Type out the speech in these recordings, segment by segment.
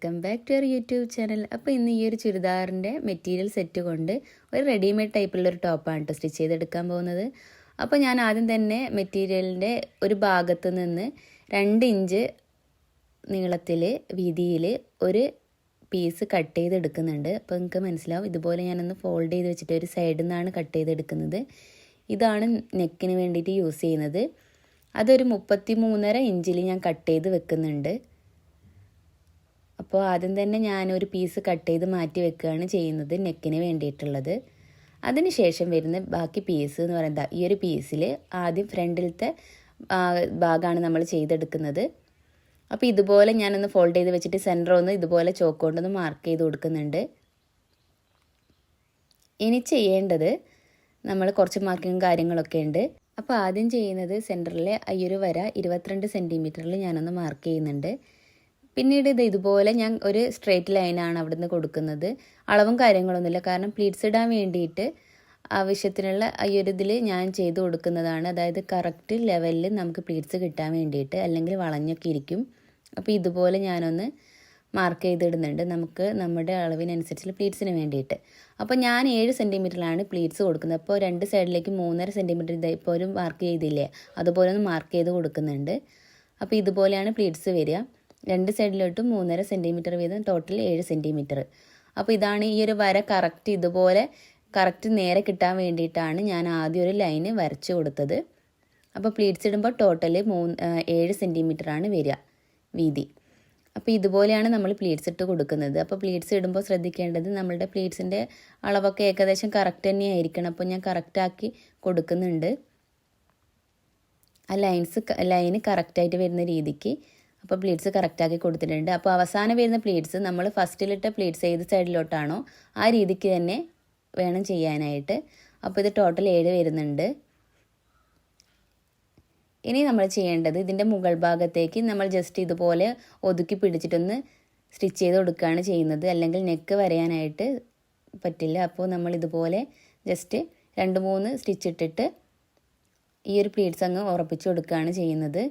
Welcome back to our YouTube channel. അപ്പോൾ ഇന്ന് ഈ ഒരു ചുരിദാറിൻ്റെ മെറ്റീരിയൽ സെറ്റ് കൊണ്ട് ഒരു റെഡിമെയ്ഡ് ടൈപ്പിലുള്ളൊരു ടോപ്പാണ് കേട്ടോ സ്റ്റിച്ച് ചെയ്തെടുക്കാൻ പോകുന്നത്. അപ്പോൾ ഞാൻ ആദ്യം തന്നെ മെറ്റീരിയലിൻ്റെ ഒരു ഭാഗത്ത് നിന്ന് 2 ഇഞ്ച് നീളത്തിൽ വീതിയിൽ ഒരു പീസ് കട്ട് ചെയ്തെടുക്കുന്നുണ്ട്. അപ്പോൾ നിങ്ങൾക്ക് മനസ്സിലാവും, ഇതുപോലെ ഞാനൊന്ന് ഫോൾഡ് ചെയ്ത് വെച്ചിട്ട് ഒരു സൈഡിൽ നിന്നാണ് കട്ട് ചെയ്തെടുക്കുന്നത്. ഇതാണ് നെക്കിന് വേണ്ടിയിട്ട് യൂസ് ചെയ്യുന്നത്. അതൊരു 33.5 ഇഞ്ചിൽ ഞാൻ കട്ട് ചെയ്ത് വെക്കുന്നുണ്ട്. അപ്പോൾ ആദ്യം തന്നെ ഞാനൊരു പീസ് കട്ട് ചെയ്ത് മാറ്റി വെക്കുകയാണ് ചെയ്യുന്നത് നെക്കിന് വേണ്ടിയിട്ടുള്ളത്. അതിന് ശേഷം വരുന്ന ബാക്കി പീസ് എന്ന് പറയുന്നത് ഈ ഒരു പീസിൽ ആദ്യം ഫ്രണ്ടിലത്തെ ഭാഗമാണ് നമ്മൾ ചെയ്തെടുക്കുന്നത്. അപ്പോൾ ഇതുപോലെ ഞാനൊന്ന് ഫോൾഡ് ചെയ്ത് വെച്ചിട്ട് സെൻറ്റർ ഒന്ന് ഇതുപോലെ ചോക്ക് കൊണ്ടൊന്ന് മാർക്ക് ചെയ്ത് കൊടുക്കുന്നുണ്ട്. ഇനി ചെയ്യേണ്ടത് നമ്മൾ കുറച്ച് മാർക്കിങ്ങും കാര്യങ്ങളൊക്കെ ഉണ്ട്. അപ്പോൾ ആദ്യം ചെയ്യുന്നത് സെൻറ്ററിലെ ഈ ഒരു വര 22 സെൻറ്റിമീറ്ററിൽ ഞാനൊന്ന് മാർക്ക് ചെയ്യുന്നുണ്ട്. പിന്നീട് ഇതുപോലെ ഞാൻ ഒരു സ്ട്രെയിറ്റ് ലൈനാണ് അവിടെ നിന്ന് കൊടുക്കുന്നത്. അളവും കാര്യങ്ങളൊന്നുമില്ല, കാരണം പ്ലീറ്റ്സ് ഇടാൻ വേണ്ടിയിട്ട് ആവശ്യത്തിനുള്ള ഈ ഒരു ഇതിൽ ഞാൻ ചെയ്ത് കൊടുക്കുന്നതാണ്. അതായത് കറക്റ്റ് ലെവലിൽ നമുക്ക് പ്ലീറ്റ്സ് കിട്ടാൻ വേണ്ടിയിട്ട്, അല്ലെങ്കിൽ വളഞ്ഞൊക്കെ ഇരിക്കും. അപ്പോൾ ഇതുപോലെ ഞാനൊന്ന് മാർക്ക് ചെയ്തിടുന്നുണ്ട് നമുക്ക് നമ്മുടെ അളവിനനുസരിച്ചുള്ള പ്ലീറ്റ്സിന് വേണ്ടിയിട്ട്. അപ്പോൾ ഞാൻ 7 സെൻറ്റിമീറ്ററിലാണ് പ്ലീറ്റ്സ് കൊടുക്കുന്നത്. അപ്പോൾ 2 സൈഡിലേക്ക് 3.5 സെൻറ്റിമീറ്റർ ഇപ്പോൾ ഒരു മാർക്ക് ചെയ്തില്ലേ, അതുപോലെ ഒന്ന് മാർക്ക് ചെയ്ത് കൊടുക്കുന്നുണ്ട്. അപ്പോൾ ഇതുപോലെയാണ് പ്ലീറ്റ്സ് വരിക. 2 സൈഡിലോട്ടും 3.5 സെൻറ്റിമീറ്റർ വീതം, ടോട്ടൽ 7 സെൻറ്റിമീറ്റർ. അപ്പോൾ ഇതാണ് ഈ ഒരു വര കറക്റ്റ് ഇതുപോലെ കറക്റ്റ് നേരെ കിട്ടാൻ വേണ്ടിയിട്ടാണ് ഞാൻ ആദ്യം ഒരു ലൈന് വരച്ച് കൊടുത്തത്. അപ്പോൾ പ്ലീറ്റ്സ് ഇടുമ്പോൾ ടോട്ടൽ 7 സെൻറ്റിമീറ്ററാണ് വരിക വീതി. അപ്പോൾ ഇതുപോലെയാണ് നമ്മൾ പ്ലീറ്റ്സ് ഇട്ട് കൊടുക്കുന്നത്. അപ്പോൾ പ്ലീറ്റ്സ് ഇടുമ്പോൾ ശ്രദ്ധിക്കേണ്ടത് നമ്മളുടെ പ്ലീറ്റ്സിൻ്റെ അളവൊക്കെ ഏകദേശം കറക്റ്റ് തന്നെയായിരിക്കണം. അപ്പോൾ ഞാൻ കറക്റ്റാക്കി കൊടുക്കുന്നുണ്ട്, ആ ലൈന് കറക്റ്റായിട്ട് വരുന്ന രീതിക്ക്. അപ്പോൾ പ്ലീറ്റ്സ് കറക്റ്റാക്കി കൊടുത്തിട്ടുണ്ട്. അപ്പോൾ അവസാനം വരുന്ന പ്ലീറ്റ്സ് നമ്മൾ ഫസ്റ്റിലിട്ട പ്ലീറ്റ്സ് ഏത് സൈഡിലോട്ടാണോ ആ രീതിക്ക് തന്നെ വേണം ചെയ്യാനായിട്ട്. അപ്പോൾ ഇത് ടോട്ടൽ 7 വരുന്നുണ്ട്. ഇനി നമ്മൾ ചെയ്യേണ്ടത് ഇതിൻ്റെ മുകൾ ഭാഗത്തേക്ക് നമ്മൾ ജസ്റ്റ് ഇതുപോലെ ഒതുക്കി പിടിച്ചിട്ടൊന്ന് സ്റ്റിച്ച് ചെയ്ത് കൊടുക്കുകയാണ് ചെയ്യുന്നത്. അല്ലെങ്കിൽ നെക്ക് വരയാനായിട്ട് പറ്റില്ല. അപ്പോൾ നമ്മൾ ഇതുപോലെ ജസ്റ്റ് 2-3 സ്റ്റിച്ച് ഇട്ടിട്ട് ഈ ഒരു പ്ലീറ്റ്സ് അങ്ങ് ഉറപ്പിച്ച് കൊടുക്കുകയാണ് ചെയ്യുന്നത്.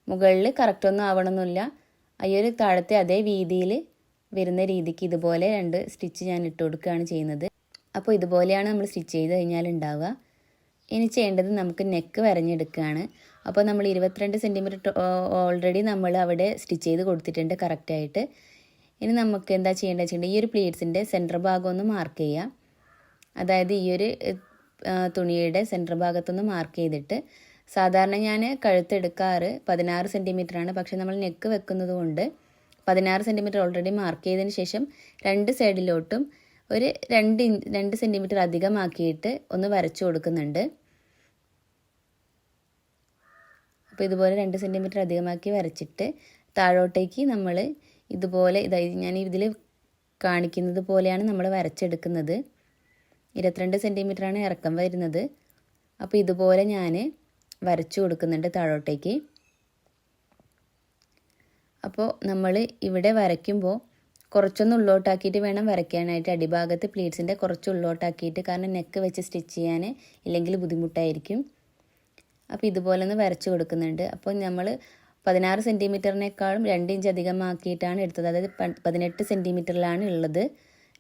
മുകളിൽ കറക്റ്റൊന്നും ആവണമെന്നില്ല, ഈ ഒരു താഴത്തെ അതേ വീതിയിൽ വരുന്ന രീതിക്ക് ഇതുപോലെ 2 സ്റ്റിച്ച് ഞാൻ ഇട്ട് കൊടുക്കുകയാണ് ചെയ്യുന്നത്. അപ്പോൾ ഇതുപോലെയാണ് നമ്മൾ സ്റ്റിച്ച് ചെയ്ത് കഴിഞ്ഞാൽ ഉണ്ടാവുക. ഇനി ചെയ്യേണ്ടത് നമുക്ക് നെക്ക് വരഞ്ഞെടുക്കുകയാണ്. അപ്പോൾ നമ്മൾ 22 സെൻറ്റിമീറ്റർ ഓൾറെഡി നമ്മൾ അവിടെ സ്റ്റിച്ച് ചെയ്ത് കൊടുത്തിട്ടുണ്ട് കറക്റ്റായിട്ട്. ഇനി നമുക്ക് എന്താ ചെയ്യേണ്ടത് വെച്ചിട്ടുണ്ടെങ്കിൽ ഈ ഒരു പ്ലീറ്റ്സിൻ്റെ സെൻറ്റർ ഭാഗം ഒന്ന് മാർക്ക് ചെയ്യാം. അതായത് ഈ ഒരു തുണിയുടെ സെൻറ്റർ ഭാഗത്തൊന്ന് മാർക്ക് ചെയ്തിട്ട്, സാധാരണ ഞാൻ കഴുത്തെടുക്കാറ് 16 സെൻറ്റിമീറ്ററാണ്. പക്ഷേ നമ്മൾ നെക്ക് വെക്കുന്നത് കൊണ്ട് 16 സെൻറ്റിമീറ്റർ ഓൾറെഡി മാർക്ക് ചെയ്തതിന് ശേഷം 2 സൈഡിലോട്ടും ഒരു 2 സെൻറ്റിമീറ്റർ അധികമാക്കിയിട്ട് ഒന്ന് വരച്ചു കൊടുക്കുന്നുണ്ട്. അപ്പോൾ ഇതുപോലെ 2 സെൻറ്റിമീറ്റർ അധികമാക്കി വരച്ചിട്ട് താഴോട്ടേക്ക് നമ്മൾ ഇതുപോലെ ഞാൻ ഇതിൽ കാണിക്കുന്നത് പോലെയാണ് നമ്മൾ വരച്ചെടുക്കുന്നത്. 22 സെൻറ്റിമീറ്ററാണ് ഇറക്കം വരുന്നത്. അപ്പോൾ ഇതുപോലെ ഞാൻ വരച്ചു കൊടുക്കുന്നുണ്ട് താഴോട്ടേക്ക്. അപ്പോൾ നമ്മൾ ഇവിടെ വരയ്ക്കുമ്പോൾ കുറച്ചൊന്ന് ഉള്ളോട്ടാക്കിയിട്ട് വേണം വരയ്ക്കാനായിട്ട്, അടിഭാഗത്ത് പ്ലീറ്റ്സിൻ്റെ കുറച്ച് ഉള്ളോട്ടാക്കിയിട്ട്, കാരണം നെക്ക് വെച്ച് സ്റ്റിച്ച് ചെയ്യാൻ ഇല്ലെങ്കിൽ ബുദ്ധിമുട്ടായിരിക്കും. അപ്പോൾ ഇതുപോലെ ഒന്ന് വരച്ച് കൊടുക്കുന്നുണ്ട്. അപ്പോൾ നമ്മൾ 16 സെൻറ്റിമീറ്ററിനേക്കാളും 2 ഇഞ്ച് അധികമാക്കിയിട്ടാണ് എടുത്തത്. അതായത് 18 സെൻറ്റിമീറ്ററിലാണ് ഉള്ളത്.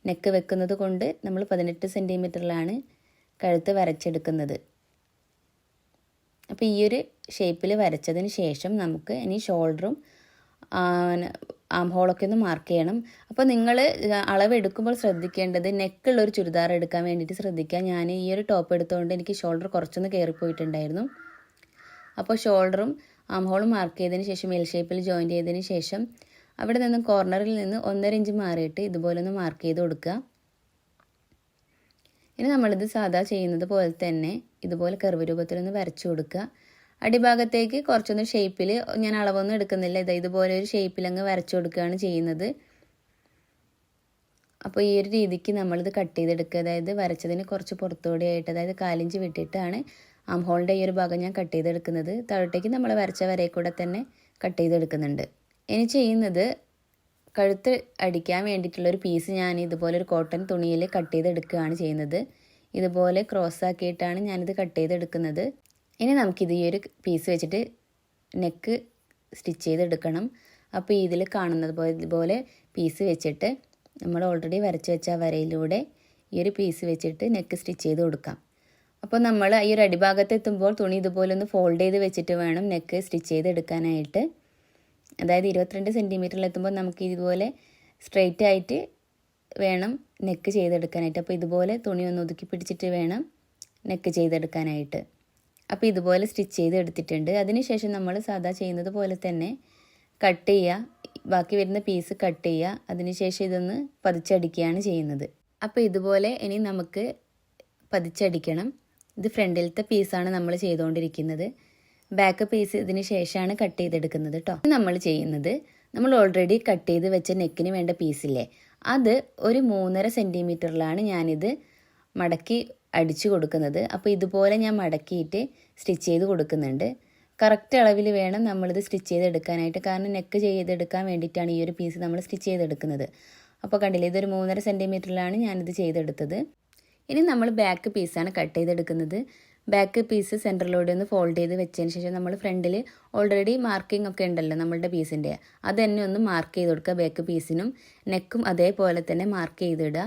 നെക്ക് വെക്കുന്നത് കൊണ്ട് നമ്മൾ 18 സെൻറ്റിമീറ്ററിലാണ് കഴുത്ത് വരച്ചെടുക്കുന്നത്. അപ്പോൾ ഈ ഒരു ഷേപ്പിൽ വരച്ചതിന് ശേഷം നമുക്ക് ഇനി ഷോൾഡറും ആം ഹോളൊക്കെ ഒന്ന് മാർക്ക് ചെയ്യണം. അപ്പോൾ നിങ്ങൾ അളവെടുക്കുമ്പോൾ ശ്രദ്ധിക്കേണ്ടത് നെക്കുള്ളൊരു ചുരിദാർ എടുക്കാൻ വേണ്ടിയിട്ട് ശ്രദ്ധിക്കുക. ഞാൻ ഈ ഒരു ടോപ്പ് എടുത്തുകൊണ്ട് എനിക്ക് ഷോൾഡർ കുറച്ചൊന്ന് കയറിപ്പോയിട്ടുണ്ടായിരുന്നു. അപ്പോൾ ഷോൾഡറും ആം ഹോളും മാർക്ക് ചെയ്തതിന് ശേഷം എൽ ഷേപ്പിൽ ജോയിൻ ചെയ്തതിന് ശേഷം അവിടെ നിന്ന് കോർണറിൽ നിന്ന് 1.5 ഇഞ്ച് മാറിയിട്ട് ഇതുപോലെ ഒന്ന് മാർക്ക് ചെയ്ത് കൊടുക്കുക. ഇനി നമ്മളിത് സാധാ ചെയ്യുന്നത് പോലെ തന്നെ ഇതുപോലെ കർവ് രൂപത്തിലൊന്ന് വരച്ചു കൊടുക്കുക. അടിഭാഗത്തേക്ക് കുറച്ചൊന്ന് ഷേപ്പിൽ, ഞാൻ അളവൊന്നും എടുക്കുന്നില്ല, ഇതുപോലെ ഒരു ഷേപ്പിൽ അങ്ങ് വരച്ചു കൊടുക്കുകയാണ് ചെയ്യുന്നത്. അപ്പോൾ ഈ ഒരു രീതിക്ക് നമ്മളിത് കട്ട് ചെയ്തെടുക്കുക. അതായത് വരച്ചതിന് കുറച്ച് പുറത്തുകൂടിയായിട്ട്, അതായത് 1/4 ഇഞ്ച് വിട്ടിട്ടാണ് ആം ഹോളിൻ്റെ ഈ ഒരു ഭാഗം ഞാൻ കട്ട് ചെയ്തെടുക്കുന്നത്. താഴോട്ടേക്ക് നമ്മൾ വരച്ച വരയിൽ കൂടെ തന്നെ കട്ട് ചെയ്തെടുക്കുന്നുണ്ട്. ഇനി ചെയ്യുന്നത് കഴുത്ത് അടിക്കാൻ വേണ്ടിയിട്ടുള്ളൊരു പീസ് ഞാൻ ഇതുപോലെ ഒരു കോട്ടൺ തുണിയിൽ കട്ട് ചെയ്തെടുക്കുകയാണ് ചെയ്യുന്നത്. ഇതുപോലെ ക്രോസ് ആക്കിയിട്ടാണ് ഞാനിത് കട്ട് ചെയ്തെടുക്കുന്നത്. ഇനി നമുക്കിത് ഈ ഒരു പീസ് വെച്ചിട്ട് നെക്ക് സ്റ്റിച്ച് ചെയ്തെടുക്കണം. അപ്പോൾ ഇതിൽ കാണുന്നത് പോലെ പീസ് വെച്ചിട്ട് നമ്മൾ ഓൾറെഡി വരച്ച് വെച്ച വരയിലൂടെ ഈ ഒരു പീസ് വെച്ചിട്ട് നെക്ക് സ്റ്റിച്ച് ചെയ്ത് കൊടുക്കാം. അപ്പോൾ നമ്മൾ ഈ ഒരു അടിഭാഗത്ത് എത്തുമ്പോൾ തുണി ഇതുപോലെ ഒന്ന് ഫോൾഡ് ചെയ്ത് വെച്ചിട്ട് വേണം നെക്ക് സ്റ്റിച്ച് ചെയ്തെടുക്കാനായിട്ട്. അതായത് 22 സെൻറ്റിമീറ്ററിൽ എത്തുമ്പോൾ നമുക്ക് ഇതുപോലെ സ്ട്രെയിറ്റ് ആയിട്ട് വേണം നെക്ക് ചെയ്തെടുക്കാനായിട്ട്. അപ്പോൾ ഇതുപോലെ തുണി ഒന്ന് ഒതുക്കി പിടിച്ചിട്ട് വേണം നെക്ക് ചെയ്തെടുക്കാനായിട്ട്. അപ്പോൾ ഇതുപോലെ സ്റ്റിച്ച് ചെയ്ത് എടുത്തിട്ടുണ്ട്. അതിനുശേഷം നമ്മൾ സാധാ ചെയ്യുന്നത് പോലെ തന്നെ കട്ട് ചെയ്യുക, ബാക്കി വരുന്ന പീസ് കട്ട് ചെയ്യുക. അതിനുശേഷം ഇതൊന്ന് പതിച്ചടിക്കുകയാണ് ചെയ്യുന്നത്. അപ്പോൾ ഇതുപോലെ ഇനി നമുക്ക് പതിച്ചടിക്കണം. ഇത് ഫ്രണ്ടിലത്തെ പീസാണ് നമ്മൾ ചെയ്തുകൊണ്ടിരിക്കുന്നത്. ബാക്ക് പീസ് ഇതിന് ശേഷമാണ് കട്ട് ചെയ്തെടുക്കുന്നത് കേട്ടോ. നമ്മൾ ചെയ്യുന്നത്, നമ്മൾ ഓൾറെഡി കട്ട് ചെയ്ത് വെച്ച നെക്കിന് വേണ്ട പീസില്ലേ, അത് ഒരു 3.5 സെൻറ്റിമീറ്ററിലാണ് ഞാനിത് മടക്കി അടിച്ചു കൊടുക്കുന്നത്. അപ്പോൾ ഇതുപോലെ ഞാൻ മടക്കിയിട്ട് സ്റ്റിച്ച് ചെയ്ത് കൊടുക്കുന്നുണ്ട്. കറക്റ്റ് അളവിൽ വേണം നമ്മളിത് സ്റ്റിച്ച് ചെയ്തെടുക്കാനായിട്ട്. കാരണം നെക്ക് ചെയ്തെടുക്കാൻ വേണ്ടിയിട്ടാണ് ഈ ഒരു പീസ് നമ്മൾ സ്റ്റിച്ച് ചെയ്തെടുക്കുന്നത്. അപ്പോൾ കണ്ടില്ലേ, ഇതൊരു 3.5 സെൻറ്റിമീറ്ററിലാണ് ഞാനിത് ചെയ്തെടുത്തത്. ഇനി നമ്മൾ ബാക്ക് പീസാണ് കട്ട് ചെയ്തെടുക്കുന്നത്. ബാക്ക് പീസ് സെൻറ്ററിലൂടെ ഒന്ന് ഫോൾഡ് ചെയ്ത് വെച്ചതിന് ശേഷം നമ്മൾ ഫ്രണ്ടിൽ ഓൾറെഡി മാർക്കിംഗ് ഒക്കെ ഉണ്ടല്ലോ നമ്മളുടെ പീസിൻ്റെ, അത് തന്നെ ഒന്ന് മാർക്ക് ചെയ്ത് കൊടുക്കുക. ബാക്ക് പീസിനും നെക്കും അതേപോലെ തന്നെ മാർക്ക് ചെയ്തിടുക.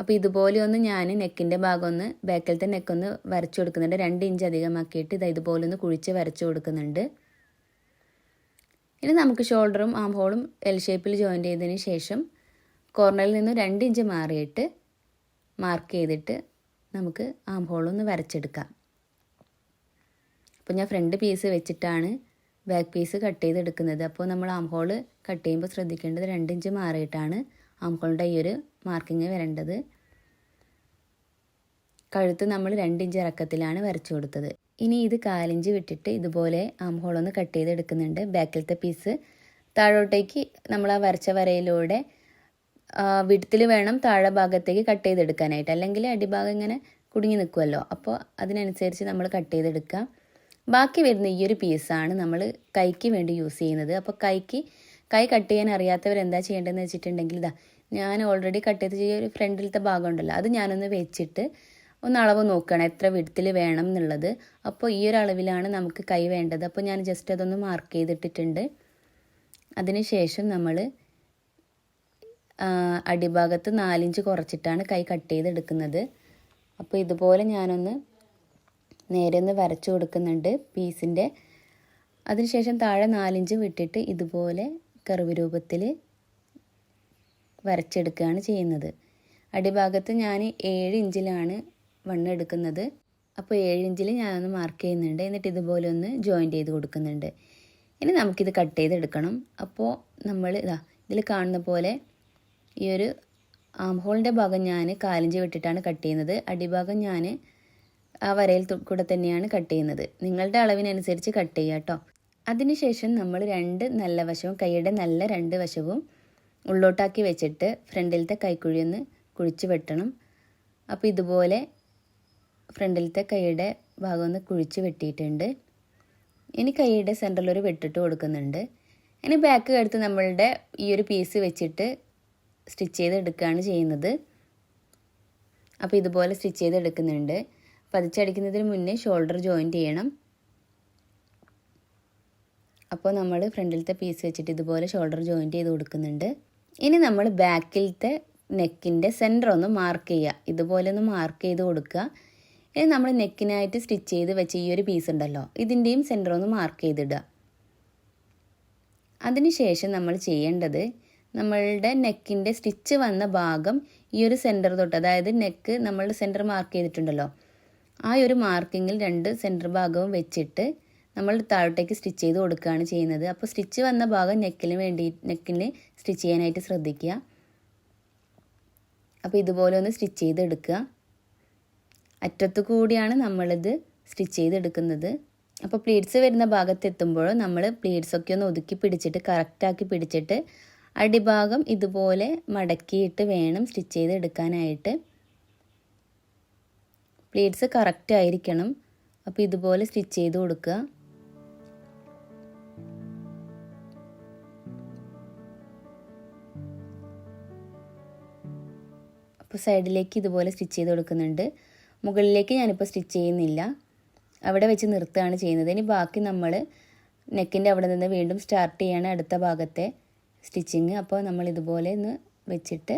അപ്പോൾ ഇതുപോലെ ഒന്ന് ഞാൻ നെക്കിൻ്റെ ഭാഗം ഒന്ന് ബാക്കിലത്തെ നെക്കൊന്ന് വരച്ചു കൊടുക്കുന്നുണ്ട്. 2 ഇഞ്ച് അധികമാക്കിയിട്ട് ഇതുപോലെ ഒന്ന് കുഴിച്ച് വരച്ചു കൊടുക്കുന്നുണ്ട്. ഇനി നമുക്ക് ഷോൾഡറും ആം ഹോളും എൽ ഷേപ്പിൽ ജോയിൻ്റ് ചെയ്തതിന് ശേഷം കോർണറിൽ നിന്ന് 2 ഇഞ്ച് മാറിയിട്ട് മാർക്ക് ചെയ്തിട്ട് നമുക്ക് ആം ഹോളൊന്ന് വരച്ചെടുക്കാം. അപ്പോൾ ഞാൻ ഫ്രണ്ട് പീസ് വെച്ചിട്ടാണ് ബാക്ക് പീസ് കട്ട് ചെയ്തെടുക്കുന്നത്. അപ്പോൾ നമ്മൾ ആം ഹോൾ കട്ട് ചെയ്യുമ്പോൾ ശ്രദ്ധിക്കേണ്ടത് 2 ഇഞ്ച് മാറിയിട്ടാണ് ആം ഹോളിൻ്റെ ഈ ഒരു മാർക്കിങ് വരേണ്ടത്. കഴുത്ത് നമ്മൾ 2 ഇഞ്ച് ഇറക്കത്തിലാണ് വരച്ചു കൊടുത്തത്. ഇനി ഇത് 4 ഇഞ്ച് വിട്ടിട്ട് ഇതുപോലെ ആം ഹോളൊന്ന് കട്ട് ചെയ്തെടുക്കുന്നുണ്ട്. ബാക്കിലത്തെ പീസ് താഴോട്ടേക്ക് നമ്മൾ ആ വരച്ച വരയിലൂടെ വിടത്തിൽ വേണം താഴെ ഭാഗത്തേക്ക് കട്ട് ചെയ്തെടുക്കാനായിട്ട്, അല്ലെങ്കിൽ അടിഭാഗം ഇങ്ങനെ കുടുങ്ങി നിൽക്കുമല്ലോ. അപ്പോൾ അതിനനുസരിച്ച് നമ്മൾ കട്ട് ചെയ്തെടുക്കുക. ബാക്കി വരുന്ന ഈ ഒരു പീസാണ് നമ്മൾ കൈക്ക് വേണ്ടി യൂസ് ചെയ്യുന്നത്. അപ്പോൾ കൈ കട്ട് ചെയ്യാൻ അറിയാത്തവർ എന്താ ചെയ്യേണ്ടതെന്ന് വെച്ചിട്ടുണ്ടെങ്കിൽ, ഞാൻ ഓൾറെഡി കട്ട് ചെയ്ത് ഒരു ഫ്രണ്ടിലത്തെ ഭാഗം ഉണ്ടല്ലോ, അത് ഞാനൊന്ന് വെച്ചിട്ട് ഒന്ന് അളവ് നോക്കുകയാണ് എത്ര വിടത്തിൽ വേണം എന്നുള്ളത്. അപ്പോൾ ഈ ഒരു അളവിലാണ് നമുക്ക് കൈ വേണ്ടത്. അപ്പോൾ ഞാൻ ജസ്റ്റ് അതൊന്ന് മാർക്ക് ചെയ്തിട്ടിട്ടുണ്ട്. അതിന് ശേഷം നമ്മൾ അടിഭാഗത്ത് 4 ഇഞ്ച് കുറച്ചിട്ടാണ് കൈ കട്ട് ചെയ്തെടുക്കുന്നത്. അപ്പോൾ ഇതുപോലെ ഞാനൊന്ന് നേരെ ഒന്ന് വരച്ചു കൊടുക്കുന്നുണ്ട് പീസിൻ്റെ. അതിനുശേഷം താഴെ 4 ഇഞ്ച് വിട്ടിട്ട് ഇതുപോലെ കർവ് രൂപത്തിൽ വരച്ചെടുക്കുകയാണ് ചെയ്യുന്നത്. അടിഭാഗത്ത് ഞാൻ 7 ഇഞ്ചിലാണ് വണ്ണം എടുക്കുന്നത്. അപ്പോൾ 7 ഇഞ്ചിൽ ഞാനൊന്ന് മാർക്ക് ചെയ്യുന്നുണ്ട്. എന്നിട്ട് ഇതുപോലെ ഒന്ന് ജോയിൻ്റ് ചെയ്ത് കൊടുക്കുന്നുണ്ട്. ഇനി നമുക്കിത് കട്ട് ചെയ്തെടുക്കണം. അപ്പോൾ നമ്മൾ ഇതിൽ കാണുന്ന പോലെ ഈ ഒരു ആം ഹോളിൻ്റെ ഭാഗം ഞാൻ 4 ഇഞ്ച് വിട്ടിട്ടാണ് കട്ട് ചെയ്യുന്നത്. അടിഭാഗം ഞാൻ ആ വരയിൽ കൂടെ തന്നെയാണ് കട്ട് ചെയ്യുന്നത്. നിങ്ങളുടെ അളവിനനുസരിച്ച് കട്ട് ചെയ്യുക കേട്ടോ. അതിനുശേഷം നമ്മൾ 2 നല്ല വശവും കൈയുടെ നല്ല 2 വശവും ഉള്ളോട്ടാക്കി വെച്ചിട്ട് ഫ്രണ്ടിലത്തെ കൈക്കുഴി ഒന്ന് കുഴിച്ച് വെട്ടണം. അപ്പോൾ ഇതുപോലെ ഫ്രണ്ടിലത്തെ കൈയുടെ ഭാഗം ഒന്ന് കുഴിച്ച് വെട്ടിയിട്ടുണ്ട്. ഇനി കൈയുടെ സെൻറ്ററിലൊരു വെട്ടിട്ട് കൊടുക്കുന്നുണ്ട്. ഇനി ബാക്ക് എടുത്ത് നമ്മളുടെ ഈ ഒരു പീസ് വെച്ചിട്ട് സ്റ്റിച്ച് ചെയ്തെടുക്കുകയാണ് ചെയ്യുന്നത്. അപ്പോൾ ഇതുപോലെ സ്റ്റിച്ച് ചെയ്തെടുക്കുന്നുണ്ട്. പതിച്ചടിക്കുന്നതിന് മുന്നേ ഷോൾഡർ ജോയിൻറ്റ് ചെയ്യണം. അപ്പോൾ നമ്മൾ ഫ്രണ്ടിലത്തെ പീസ് വെച്ചിട്ട് ഇതുപോലെ ഷോൾഡർ ജോയിൻറ്റ് ചെയ്ത് കൊടുക്കുന്നുണ്ട്. ഇനി നമ്മൾ ബാക്കിലത്തെ നെക്കിൻ്റെ സെൻറ്റർ ഒന്ന് മാർക്ക് ചെയ്യുക. ഇതുപോലെ ഒന്ന് മാർക്ക് ചെയ്ത് കൊടുക്കുക. ഇനി നമ്മൾ നെക്കിനായിട്ട് സ്റ്റിച്ച് ചെയ്ത് വെച്ച ഈ ഒരു പീസ് ഉണ്ടല്ലോ, ഇതിൻ്റെയും സെൻറ്റർ ഒന്ന് മാർക്ക് ചെയ്തിടുക. അതിനുശേഷം നമ്മൾ ചെയ്യേണ്ടത്, നമ്മളുടെ നെക്കിൻ്റെ സ്റ്റിച്ച് വന്ന ഭാഗം ഈ ഒരു സെൻറ്റർ തൊട്ട്, അതായത് നെക്ക് നമ്മളുടെ സെൻറ്റർ മാർക്ക് ചെയ്തിട്ടുണ്ടല്ലോ, ആ ഒരു മാർക്കിങ്ങിൽ 2 സെൻറ്റർ ഭാഗവും വെച്ചിട്ട് നമ്മൾ താഴോട്ടേക്ക് സ്റ്റിച്ച് ചെയ്ത് കൊടുക്കുകയാണ് ചെയ്യുന്നത്. അപ്പോൾ സ്റ്റിച്ച് വന്ന ഭാഗം നെക്കിന് സ്റ്റിച്ച് ചെയ്യാനായിട്ട് ശ്രദ്ധിക്കുക. അപ്പോൾ ഇതുപോലെ ഒന്ന് സ്റ്റിച്ച് ചെയ്തെടുക്കുക. അറ്റത്തു കൂടിയാണ് നമ്മളിത് സ്റ്റിച്ച് ചെയ്തെടുക്കുന്നത്. അപ്പോൾ പ്ലീറ്റ്സ് വരുന്ന ഭാഗത്തെത്തുമ്പോൾ നമ്മൾ പ്ലീറ്റ്സൊക്കെ ഒന്ന് ഒതുക്കി പിടിച്ചിട്ട് കറക്റ്റാക്കി പിടിച്ചിട്ട് അടിഭാഗം ഇതുപോലെ മടക്കിയിട്ട് വേണം സ്റ്റിച്ച് ചെയ്തെടുക്കാനായിട്ട്. പ്ലീറ്റ്സ് കറക്റ്റ് ആയിരിക്കണം. അപ്പോൾ ഇതുപോലെ സ്റ്റിച്ച് ചെയ്ത് കൊടുക്കുക. അപ്പോൾ സൈഡിലേക്ക് ഇതുപോലെ സ്റ്റിച്ച് ചെയ്ത് കൊടുക്കുന്നുണ്ട്. മുകളിലേക്ക് ഞാനിപ്പോൾ സ്റ്റിച്ച് ചെയ്യുന്നില്ല, അവിടെ വെച്ച് നിർത്തുകയാണ് ചെയ്യുന്നത്. ഇനി ബാക്കി നമ്മൾ നെക്കിൻ്റെ അവിടെ നിന്ന് വീണ്ടും സ്റ്റാർട്ട് ചെയ്യാണ് അടുത്ത ഭാഗത്തെ സ്റ്റിച്ചിങ്. അപ്പോൾ നമ്മൾ ഇതുപോലെ ഒന്ന് വെച്ചിട്ട്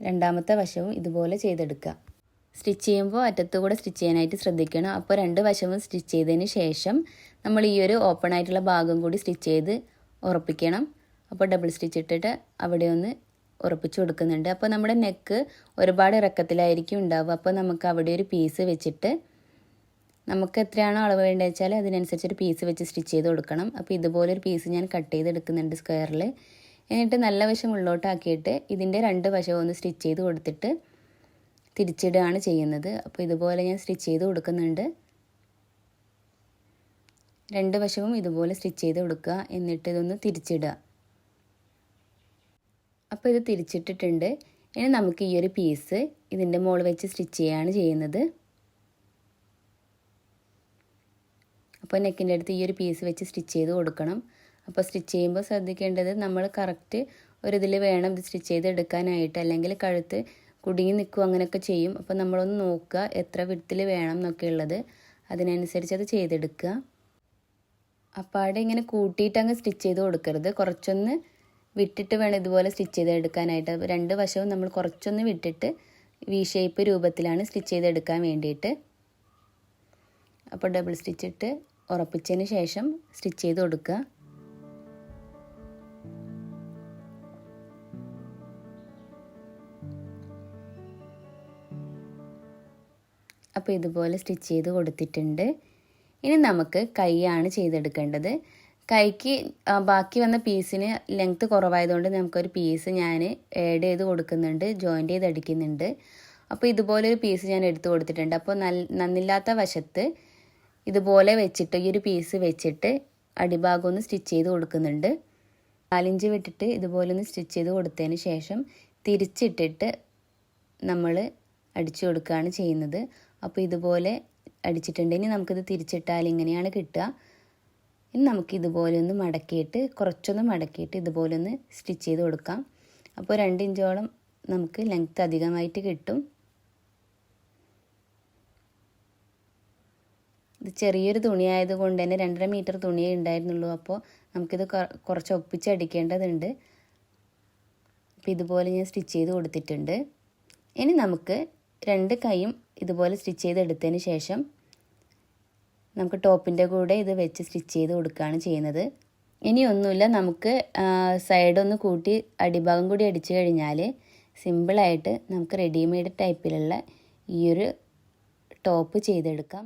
രണ്ടാമത്തെ വശവും ഇതുപോലെ ചെയ്തെടുക്കുക. സ്റ്റിച്ച് ചെയ്യുമ്പോൾ അറ്റത്തുകൂടെ സ്റ്റിച്ച് ചെയ്യാനായിട്ട് ശ്രദ്ധിക്കണം. അപ്പോൾ രണ്ട് വശവും സ്റ്റിച്ച് ചെയ്തതിന് ശേഷം നമ്മൾ ഈ ഒരു ഓപ്പൺ ആയിട്ടുള്ള ഭാഗം കൂടി സ്റ്റിച്ച് ചെയ്ത് ഉറപ്പിക്കണം. അപ്പോൾ ഡബിൾ സ്റ്റിച്ച് ഇട്ടിട്ട് അവിടെ ഒന്ന് ഉറപ്പിച്ച് കൊടുക്കുന്നുണ്ട്. അപ്പോൾ നമ്മുടെ നെക്ക് ഒരുപാട് ഇറക്കത്തിലായിരിക്കും ഉണ്ടാവുക. അപ്പോൾ നമുക്ക് അവിടെ ഒരു പീസ് വെച്ചിട്ട് നമുക്ക് എത്രയാണോ അളവ് വേണ്ടത് വെച്ചാൽ അതിനനുസരിച്ചൊരു പീസ് വെച്ച് സ്റ്റിച്ച് ചെയ്ത് കൊടുക്കണം. അപ്പോൾ ഇതുപോലൊരു പീസ് ഞാൻ കട്ട് ചെയ്തെടുക്കുന്നുണ്ട് സ്ക്വയറിൽ. എന്നിട്ട് നല്ല വശം ഉള്ളോട്ടാക്കിയിട്ട് ഇതിൻ്റെ രണ്ട് വശവും ഒന്ന് സ്റ്റിച്ച് ചെയ്ത് കൊടുത്തിട്ട് തിരിച്ചിടുകയാണ് ചെയ്യുന്നത്. അപ്പോൾ ഇതുപോലെ ഞാൻ സ്റ്റിച്ച് ചെയ്ത് കൊടുക്കുന്നുണ്ട്. രണ്ട് വശവും ഇതുപോലെ സ്റ്റിച്ച് ചെയ്ത് കൊടുക്കുക. എന്നിട്ട് ഇതൊന്ന് തിരിച്ചിടുക. അപ്പോൾ ഇത് തിരിച്ചിട്ടിട്ടുണ്ട്. ഇനി നമുക്ക് ഈ ഒരു പീസ് ഇതിൻ്റെ മുകളിൽ വെച്ച് സ്റ്റിച്ച് ചെയ്യുകയാണ് ചെയ്യുന്നത്. അപ്പോൾ നെക്കിൻ്റെ അടുത്ത് ഈ ഒരു പീസ് വെച്ച് സ്റ്റിച്ച് ചെയ്ത് കൊടുക്കണം. അപ്പോൾ സ്റ്റിച്ച് ചെയ്യുമ്പോൾ ശ്രദ്ധിക്കേണ്ടത് നമ്മൾ കറക്റ്റ് ഒരിതിൽ വേണം ഇത് സ്റ്റിച്ച് ചെയ്ത് എടുക്കാനായിട്ട്, അല്ലെങ്കിൽ കഴുത്ത് കുടുങ്ങി നിൽക്കും അങ്ങനെയൊക്കെ ചെയ്യും. അപ്പോൾ നമ്മളൊന്ന് നോക്കുക എത്ര വിഡ്ത്തിൽ വേണം എന്നൊക്കെ ഉള്ളത്, അതിനനുസരിച്ച് അത് ചെയ്തെടുക്കുക. അപ്പാടെ ഇങ്ങനെ കൂട്ടിയിട്ട് അങ്ങ് സ്റ്റിച്ച് ചെയ്ത് കൊടുക്കരുത്, കുറച്ചൊന്ന് വിട്ടിട്ട് വേണം ഇതുപോലെ സ്റ്റിച്ച് ചെയ്തെടുക്കാനായിട്ട്. രണ്ട് വശവും നമ്മൾ കുറച്ചൊന്ന് വിട്ടിട്ട് വി ഷേപ്പ് രൂപത്തിലാണ് സ്റ്റിച്ച് ചെയ്തെടുക്കാൻ വേണ്ടിയിട്ട്. അപ്പോൾ ഡബിൾ സ്റ്റിച്ച് ഇട്ട് ഉറപ്പിച്ചതിന് ശേഷം സ്റ്റിച്ച് ചെയ്ത് കൊടുക്കുക. അപ്പോൾ ഇതുപോലെ സ്റ്റിച്ച് ചെയ്ത് കൊടുത്തിട്ടുണ്ട്. ഇനി നമുക്ക് കൈയാണ് ചെയ്തെടുക്കേണ്ടത്. കൈക്ക് ബാക്കി വന്ന പീസിന് ലെങ്ത്ത് കുറവായതുകൊണ്ട് നമുക്കൊരു പീസ് ഞാൻ ആഡ് ചെയ്ത് കൊടുക്കുന്നുണ്ട്, ജോയിൻ്റ് ചെയ്ത് അടിക്കുന്നുണ്ട്. അപ്പോൾ ഇതുപോലൊരു പീസ് ഞാൻ എടുത്ത് കൊടുത്തിട്ടുണ്ട്. അപ്പോൾ നന്നില്ലാത്ത വശത്ത് ഇതുപോലെ വെച്ചിട്ട് ഈ ഒരു പീസ് വെച്ചിട്ട് അടിഭാഗം ഒന്ന് സ്റ്റിച്ച് ചെയ്ത് കൊടുക്കുന്നുണ്ട്. 4 ഇഞ്ച് വിട്ടിട്ട് ഇതുപോലെ ഒന്ന് സ്റ്റിച്ച് ചെയ്ത് കൊടുത്തതിന് ശേഷം തിരിച്ചിട്ടിട്ട് നമ്മൾ അടിച്ചു കൊടുക്കുകയാണ് ചെയ്യുന്നത്. അപ്പോൾ ഇതുപോലെ അടിച്ചിട്ടുണ്ടെങ്കിൽ നമുക്കിത് തിരിച്ചിട്ടാൽ ഇങ്ങനെയാണ് കിട്ടുക. ഇനി നമുക്ക് ഇതുപോലെ ഒന്ന് മടക്കിയിട്ട് കുറച്ചൊന്ന് മടക്കിയിട്ട് ഇതുപോലെ ഒന്ന് സ്റ്റിച്ച് ചെയ്ത് കൊടുക്കാം. അപ്പോൾ 2 ഇഞ്ചോളം നമുക്ക് ലെങ്ത്ത് അധികമായിട്ട് കിട്ടും. ഇത് ചെറിയൊരു തുണി ആയതുകൊണ്ട് തന്നെ 2.5 മീറ്റർ തുണിയേ ഉണ്ടായിരുന്നുള്ളൂ. അപ്പോൾ നമുക്കിത് കുറച്ച് ഒപ്പിച്ചടിക്കേണ്ടതുണ്ട്. അപ്പോൾ ഇതുപോലെ ഞാൻ സ്റ്റിച്ച് ചെയ്ത് കൊടുത്തിട്ടുണ്ട്. ഇനി നമുക്ക് 2 കൈയും ഇതുപോലെ സ്റ്റിച്ച് ചെയ്തെടുത്തതിന് ശേഷം നമുക്ക് ടോപ്പിൻ്റെ കൂടെ ഇത് വെച്ച് സ്റ്റിച്ച് ചെയ്ത് കൊടുക്കുകയാണ് ചെയ്യുന്നത്. ഇനി ഒന്നുമില്ല, നമുക്ക് സൈഡൊന്ന് കൂട്ടി അടിഭാഗം കൂടി അടിച്ചു കഴിഞ്ഞാൽ സിമ്പിളായിട്ട് നമുക്ക് റെഡിമെയ്ഡ് ടൈപ്പിലുള്ള ഈ ഒരു ടോപ്പ് ചെയ്തെടുക്കാം.